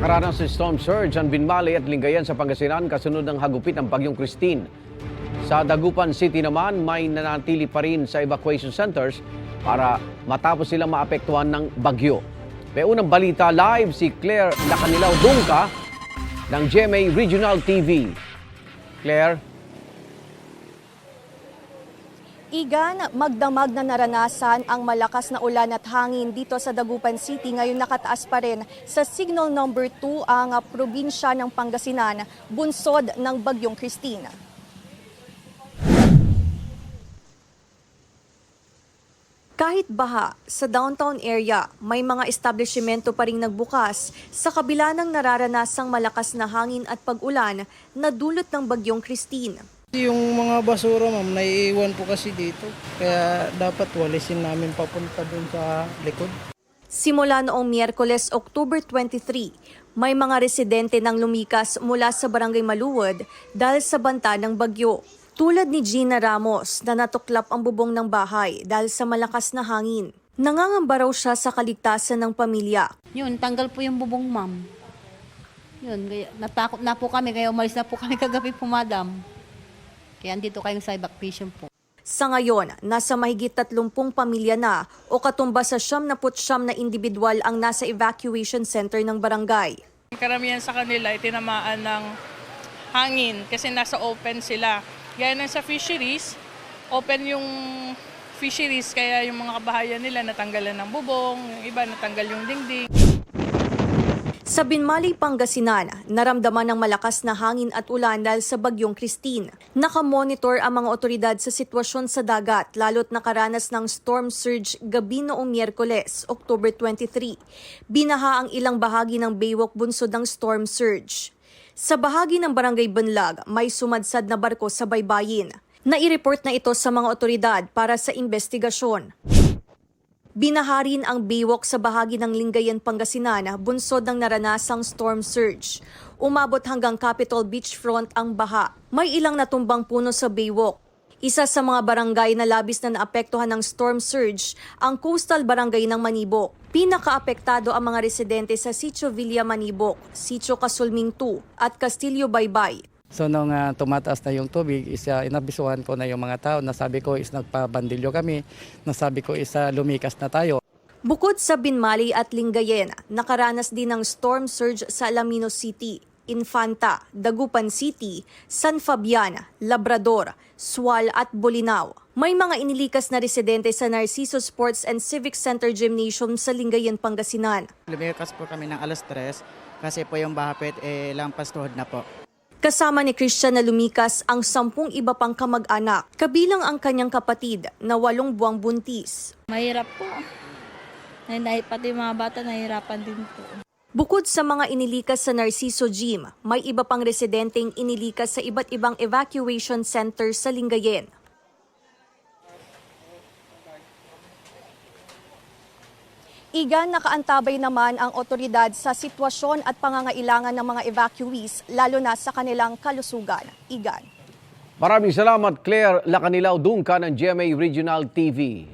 Nakaranas ng storm surge ang Binmali at Lingayen sa Pangasinan kasunod ng hagupit ng bagyong Christine. Sa Dagupan City naman, may nanatili pa rin sa evacuation centers para matapos silang maapektuhan ng bagyo. May unang balita live si Claire Lacanilaw Dungca ng GMA Regional TV. Claire? Igan, magdamag na naranasan ang malakas na ulan at hangin dito sa Dagupan City. Ngayon nakataas pa rin sa signal number 2 ang probinsya ng Pangasinan, bunsod ng bagyong Christine. Kahit baha, sa downtown area, may mga establishmento pa ring nagbukas sa kabila ng nararanasang malakas na hangin at pag-ulan na dulot ng bagyong Christine. Yung mga basura, ma'am, naiiwan po kasi dito. Kaya dapat walisin namin papunta dun sa likod. Simula noong Miyerkules, October 23, may mga residente nang lumikas mula sa Barangay Maluwod dahil sa banta ng bagyo. Tulad ni Gina Ramos na natuklap ang bubong ng bahay dahil sa malakas na hangin. Nangangamba raw siya sa kaligtasan ng pamilya. Yun, tanggal po yung bubong, ma'am. Yun, natakot na po kami, kaya umalis na po kami kagabi po, madam. Kaya andito kayong sa evacuation po. Sa ngayon, nasa mahigit 30 pamilya na o katumbas sa 79 na individual ang nasa evacuation center ng barangay. Karamihan sa kanila ay tinamaan ng hangin kasi nasa open sila. Gaya ng sa fisheries, open yung fisheries kaya yung mga kabahayan nila natanggalan ng bubong, yung iba natanggal yung dingding. Sa Binmali, Pangasinan, naramdaman ng malakas na hangin at ulan dahil sa bagyong Christine. Nakamonitor ang mga otoridad sa sitwasyon sa dagat lalo't nakaranas ng storm surge gabi noong Miyerkules, October 23. Binaha ang ilang bahagi ng baywalk bunsod ng storm surge. Sa bahagi ng Barangay Banlag, may sumadsad na barko sa baybayin. Nai-report na ito sa mga otoridad para sa investigasyon. Binaha rin ang baywalk sa bahagi ng Lingayen, Pangasinan, bunsod ng naranasang storm surge. Umabot hanggang Capitol Beachfront ang baha. May ilang natumbang puno sa baywalk. Isa sa mga barangay na labis na naapektuhan ng storm surge, ang coastal barangay ng Manibok. Pinakaapektado ang mga residente sa Sitio Villa Manibok, Sitio Kasulming 2 at Castillo Baybay. So nung tumataas na yung tubig, inabisuhan ko na yung mga tao. Nasabi ko is nagpabandilyo kami. Nasabi ko is lumikas na tayo. Bukod sa Binmali at Lingayen, nakaranas din ng storm surge sa Alaminos City, Infanta, Dagupan City, San Fabian, Labrador, Sual at Bolinao. May mga inilikas na residente sa Narciso Sports and Civic Center Gymnasium sa Lingayen, Pangasinan. Lumikas po kami ng alas 3 kasi po yung bahapit lampas tuhod na po. Kasama ni Christian na lumikas ang 10 iba pang kamag-anak, kabilang ang kanyang kapatid na 8 buwang buntis. Mahirap po. Pati mga bata nahihirapan din po. Bukod sa mga inilikas sa Narciso Gym, may iba pang residenteng inilikas sa iba't ibang evacuation center sa Lingayen. Igan, nakaantabay naman ang otoridad sa sitwasyon at pangangailangan ng mga evacuees, lalo na sa kanilang kalusugan. Igan. Maraming salamat, Claire Lacanilaw Dungca ng GMA Regional TV.